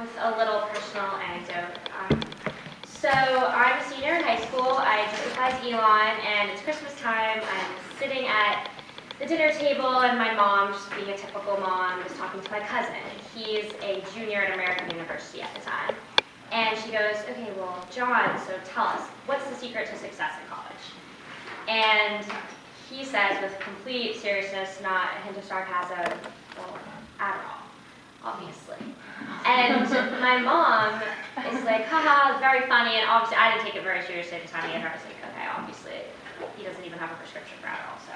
with a little personal anecdote. So I'm a senior in high school. I just applied to Elon, and it's Christmas time. I'm sitting at the dinner table, and my mom, just being a typical mom, was talking to my cousin. He's a junior at American University at the time. And she goes, okay, well, John, so tell us, what's the secret to success in college? And he says, with complete seriousness, not a hint of sarcasm, well, Adderall, obviously. And my mom is like, haha, very funny, and obviously I didn't take it very seriously at the time either. I was like, okay, obviously he doesn't even have a prescription for Adderall, so.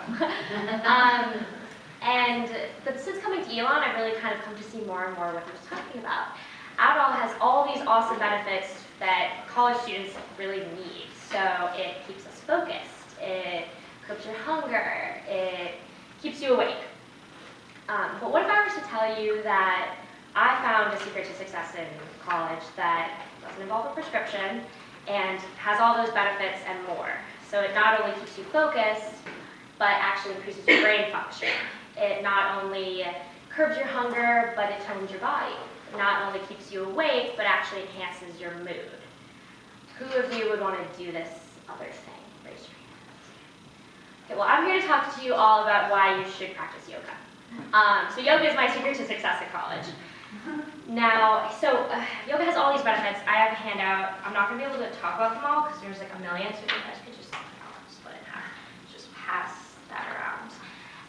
But since coming to Elon, I've really kind of come to see more and more what he was talking about. Adderall has all these awesome benefits that college students really need. So it keeps us focused, it curbs your hunger, it keeps you awake. But what if I was to tell you that I found a secret to success in college that doesn't involve a prescription and has all those benefits and more? So it not only keeps you focused, but actually increases your brain function. It not only curbs your hunger, but it tones your body. It not only keeps you awake, but actually enhances your mood. Who of you would want to do this other thing? Raise your hand. Okay, well, I'm here to talk to you all about why you should practice yoga. So yoga is my secret to success in college. Now, yoga has all these benefits. I have a handout. I'm not going to be able to talk about them all because there's like a million, so you guys could just split it in half. Just pass that around.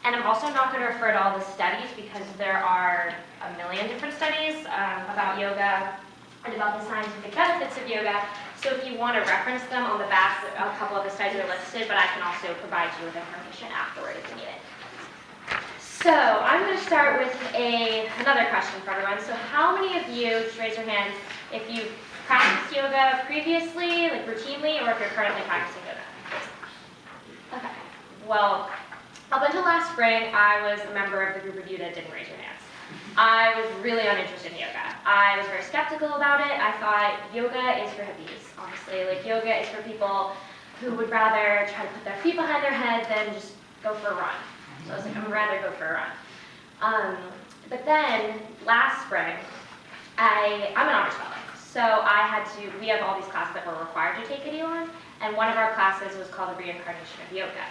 And I'm also not going to refer to all the studies because there are a million different studies about yoga and about the scientific benefits of yoga. So if you want to reference them on the back, a couple of the studies are listed, but I can also provide you with information afterward if you need it. So I'm going to start with another question for everyone. So how many of you, just raise your hands, if you've practiced yoga previously, like routinely, or if you're currently practicing yoga? Okay. Well, up until last spring, I was a member of the group of you that didn't raise your hands. I was really uninterested in yoga. I was very skeptical about it. I thought yoga is for hippies, honestly. Like yoga is for people who would rather try to put their feet behind their head than just go for a run. So I was like, I would rather go for a run. But then, last spring, I'm an honors fellow. So we have all these classes that we're required to take at Elon, and one of our classes was called the Reincarnation of Yoga.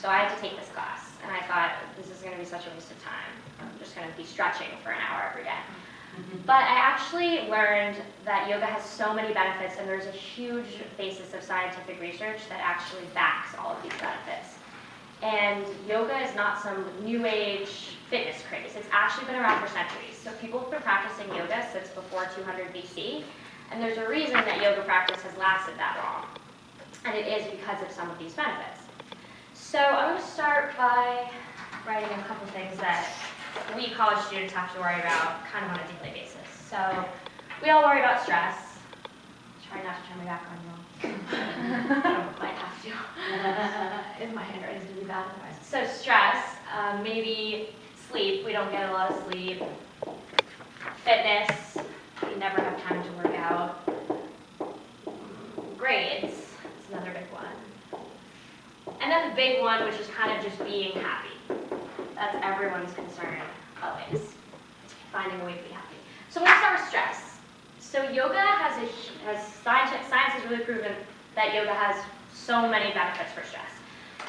So I had to take this class, and I thought, this is going to be such a waste of time. I'm just going to be stretching for an hour every day. But I actually learned that yoga has so many benefits, and there's a huge basis of scientific research that actually backs all of these benefits. And yoga is not some new age fitness craze. It's actually been around for centuries. So people have been practicing yoga since before 200 BC, and there's a reason that yoga practice has lasted that long. And it is because of some of these benefits. So I'm going to start by writing a couple things that we college students have to worry about kind of on a daily basis. So we all worry about stress. Try not to turn my back on you all. I might have to. If my handwriting's going to be bad otherwise. So stress, maybe sleep. We don't get a lot of sleep. Fitness. We never have time to work out. Grades. That's another big one. And then the big one, which is kind of just being happy. That's everyone's concern, always. Finding a way to be happy. So we're going to start with stress. So yoga science has really proven that yoga has so many benefits for stress.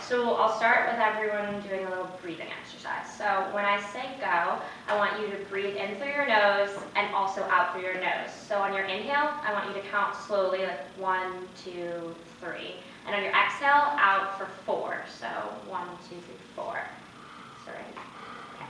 So I'll start with everyone doing a little breathing exercise. So when I say go, I want you to breathe in through your nose and also out through your nose. So on your inhale, I want you to count slowly, like 1, 2, 3. And on your exhale, out for 4. So 1, 2, 3, 4. Sorry. Okay.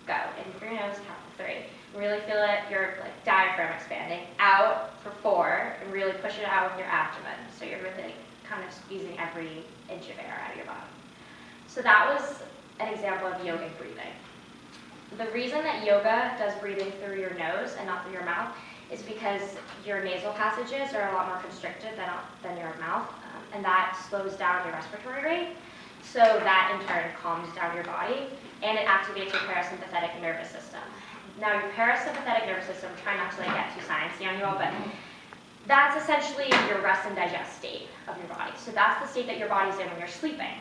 Go. In through your nose, count for 3. Really feel your diaphragm expanding. Out for 4, and really push it out with your abdomen. So you're really kind of squeezing every inch of air out of your body. So that was an example of yogic breathing. The reason that yoga does breathing through your nose and not through your mouth is because your nasal passages are a lot more constricted than your mouth, and that slows down your respiratory rate. So that in turn calms down your body, and it activates your parasympathetic nervous system. Now your parasympathetic nervous system, try not to get too sciencey on you all, but that's essentially your rest and digest state of your body. So that's the state that your body's in when you're sleeping,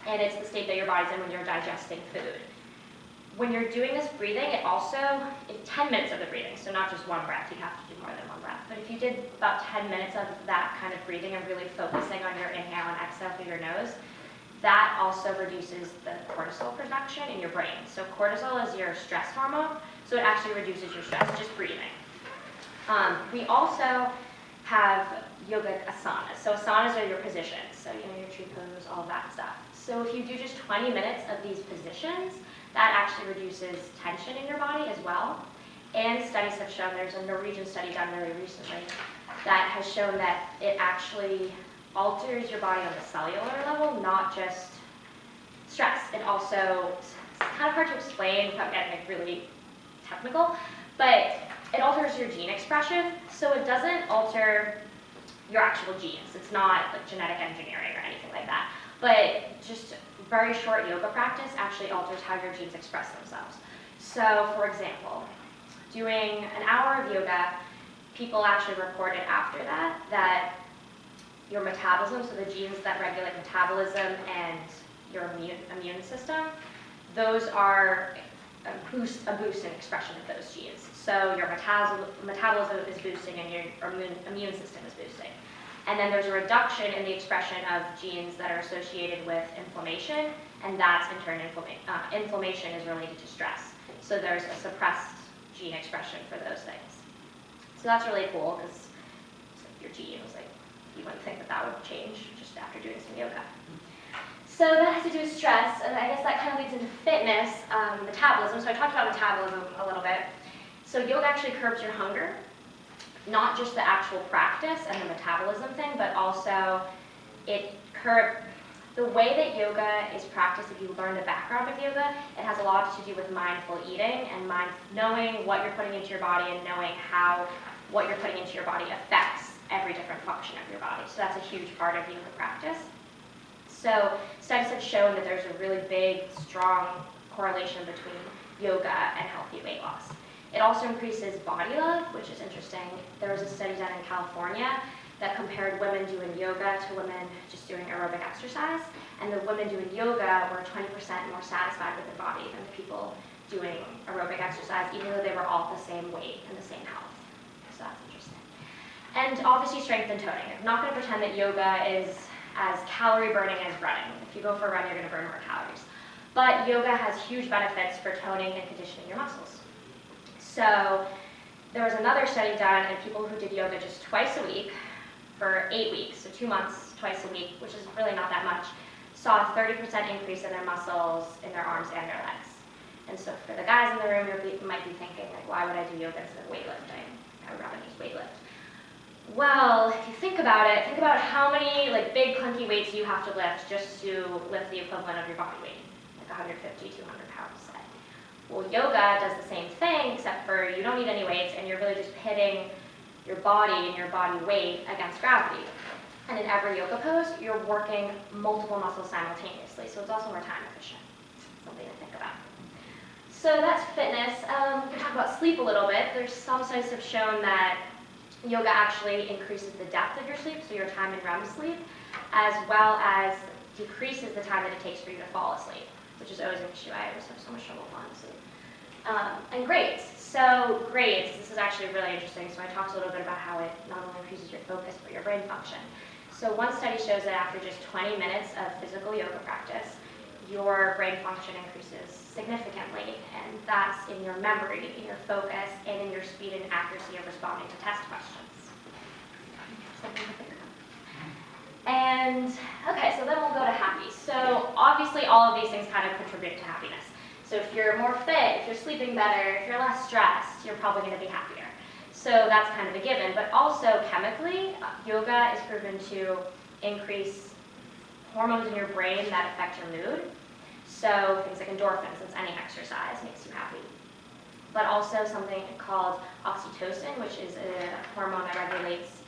and it's the state that your body's in when you're digesting food. when you're doing this breathing, it also, in 10 minutes of the breathing, so not just one breath, you have to do more than one breath, but if you did about 10 minutes of that kind of breathing and really focusing on your inhale and exhale through your nose, that also reduces the cortisol production in your brain. So cortisol is your stress hormone, so it actually reduces your stress, just breathing. We also have yoga asanas. So asanas are your positions, so your tree pose, all of that stuff. So if you do just 20 minutes of these positions, that actually reduces tension in your body as well. And studies have shown, there's a Norwegian study done very recently that has shown that it actually alters your body on the cellular level, not just stress. It also, it's kind of hard to explain without getting like really technical, but it alters your gene expression. So it doesn't alter your actual genes. It's not like genetic engineering or anything like that. But just very short yoga practice actually alters how your genes express themselves. So for example, doing an hour of yoga, people actually reported after that your metabolism, so the genes that regulate metabolism and your immune system, those are a boost in expression of those genes. So your metabolism is boosting and your immune system is boosting. And then there's a reduction in the expression of genes that are associated with inflammation, and that's in turn inflammation is related to stress. So there's a suppressed gene expression for those things. So that's really cool because your genes, like, you wouldn't think that would change just after doing some yoga. So that has to do with stress, and I guess that kind of leads into fitness, metabolism. So I talked about metabolism a little bit. So yoga actually curbs your hunger, not just the actual practice and the metabolism thing, but also the way that yoga is practiced. If you learn the background of yoga, it has a lot to do with mindful eating and knowing what you're putting into your body and knowing how what you're putting into your body affects every different function of your body. So that's a huge part of yoga practice. So studies have shown that there's a really big, strong correlation between yoga and healthy weight loss. It also increases body love, which is interesting. There was a study done in California that compared women doing yoga to women just doing aerobic exercise, and the women doing yoga were 20% more satisfied with their body than the people doing aerobic exercise, even though they were all the same weight and the same health. So that's interesting. And obviously strength and toning. I'm not going to pretend that yoga is as calorie burning as running. If you go for a run, you're going to burn more calories. But yoga has huge benefits for toning and conditioning your muscles. So there was another study done on people who did yoga just twice a week for 8 weeks, so 2 months, twice a week, which is really not that much, saw a 30% increase in their muscles in their arms and their legs. And so for the guys in the room, you might be thinking, like, why would I do yoga instead of weightlifting? I would rather just weightlift. Well, if you think about it, think about how many like big clunky weights you have to lift just to lift the equivalent of your body weight, like 150, 200 pounds, say. Well, yoga does the same thing, except for you don't need any weights, and you're really just pitting your body and your body weight against gravity. And in every yoga pose, you're working multiple muscles simultaneously, so it's also more time efficient. Something to think about. So that's fitness. We can talk about sleep a little bit. There's some studies have shown that yoga actually increases the depth of your sleep, so your time in REM sleep, as well as decreases the time that it takes for you to fall asleep, which is always an issue. I always have so much trouble falling asleep. And grades. So grades, this is actually really interesting. So I talked a little bit about how it not only increases your focus, but your brain function. So one study shows that after just 20 minutes of physical yoga practice, your brain function increases significantly, and that's in your memory, in your focus, and in your speed and accuracy of responding to test questions. Something to think about. And, okay, so then we'll go to happy. So obviously all of these things kind of contribute to happiness. So if you're more fit, if you're sleeping better, if you're less stressed, you're probably going to be happier. So that's kind of a given. But also chemically, yoga is proven to increase hormones in your brain that affect your mood. So things like endorphins, since any exercise makes you happy. But also something called oxytocin, which is a hormone that regulates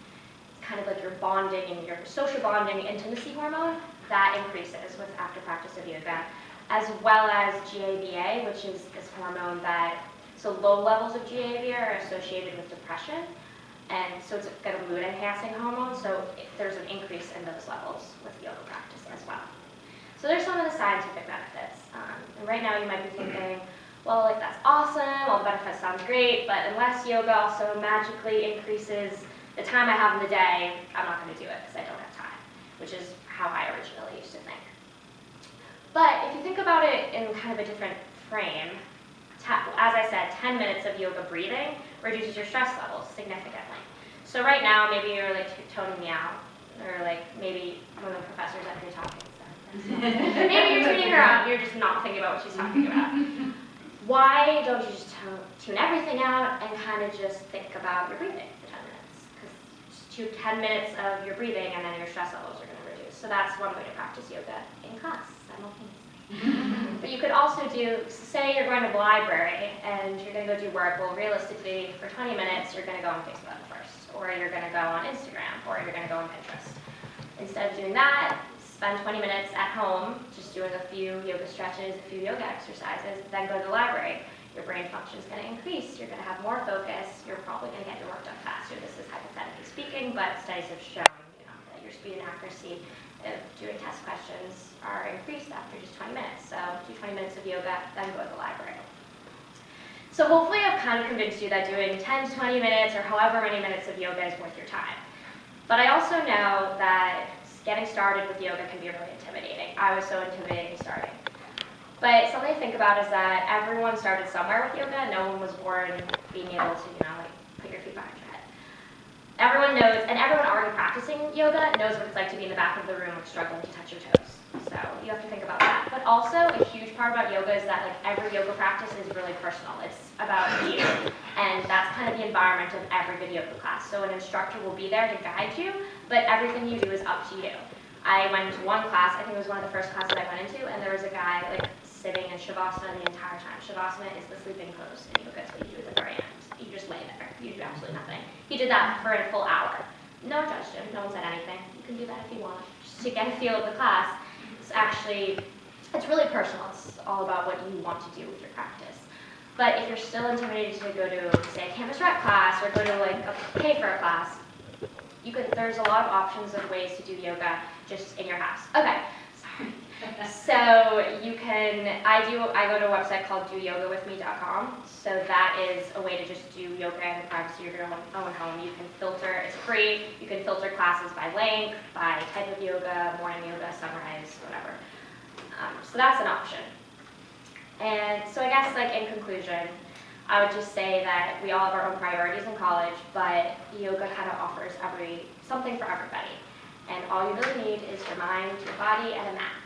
kind of like your bonding and your social bonding intimacy hormone, that increases with after practice of yoga, as well as GABA, which is this hormone that, so low levels of GABA are associated with depression, and so it's kind of mood enhancing hormone, so there's an increase in those levels with yoga practice as well. So there's some of the scientific benefits. And right now you might be thinking, well, like that's awesome, all the benefits sound great, but unless yoga also magically increases the time I have in the day, I'm not going to do it because I don't have time, which is how I originally used to think. But if you think about it in kind of a different frame, as I said, 10 minutes of yoga breathing reduces your stress levels significantly. So right now, maybe you're like toning me out, or like maybe one of the professors up here talking. So maybe you're tuning her out, you're just not thinking about what she's talking about. Why don't you just tune everything out and kind of just think about your breathing for 10 minutes? Because just 10 minutes of your breathing and then your stress levels are going to reduce. So that's one way to practice yoga in class simultaneously. But you could also do, say you're going to the library and you're going to go do work. Well, realistically, for 20 minutes, you're going to go on Facebook first, or you're going to go on Instagram, or you're going to go on Pinterest. Instead of doing that, spend 20 minutes at home just doing a few yoga stretches, a few yoga exercises, then go to the library. Your brain function is going to increase. You're going to have more focus. You're probably going to get your work done faster. This is hypothetically speaking, but studies have shown that your speed and accuracy of doing test questions are increased after just 20 minutes. So do 20 minutes of yoga, then go to the library. So hopefully I've kind of convinced you that doing 10 to 20 minutes or however many minutes of yoga is worth your time. But I also know that getting started with yoga can be really intimidating. I was so intimidating starting. But something to think about is that everyone started somewhere with yoga. No one was born being able to, like put your feet behind your head. Everyone knows, and everyone already practicing yoga knows what it's like to be in the back of the room struggling to touch your toes. So you have to think about that. But also, a huge part about yoga is that every yoga practice is really personal. It's about you. And that's kind of the environment of every good yoga class. So an instructor will be there to guide you, but everything you do is up to you. I went to one class, I think it was one of the first classes I went into, and there was a guy sitting in Shavasana the entire time. Shavasana is the sleeping pose in yoga, so you do at the very end. You just lay there. You do absolutely nothing. He did that for a full hour. No one judged him. No one said anything. You can do that if you want. Just to get a feel of the class, it's really personal. It's all about what you want to do with your practice. But if you're still intimidated to go to, say, a campus rec class or go to pay for a class, there's a lot of options of ways to do yoga just in your house. Okay, sorry. So I go to a website called doyogawithme.com. So that is a way to just do yoga in the privacy of your own home. You can filter, it's free, you can filter classes by length, by type of yoga, morning yoga, sunrise, whatever. So that's an option. And so I guess in conclusion, I would just say that we all have our own priorities in college, but yoga kind of offers something for everybody. And all you really need is your mind, your body, and a mat.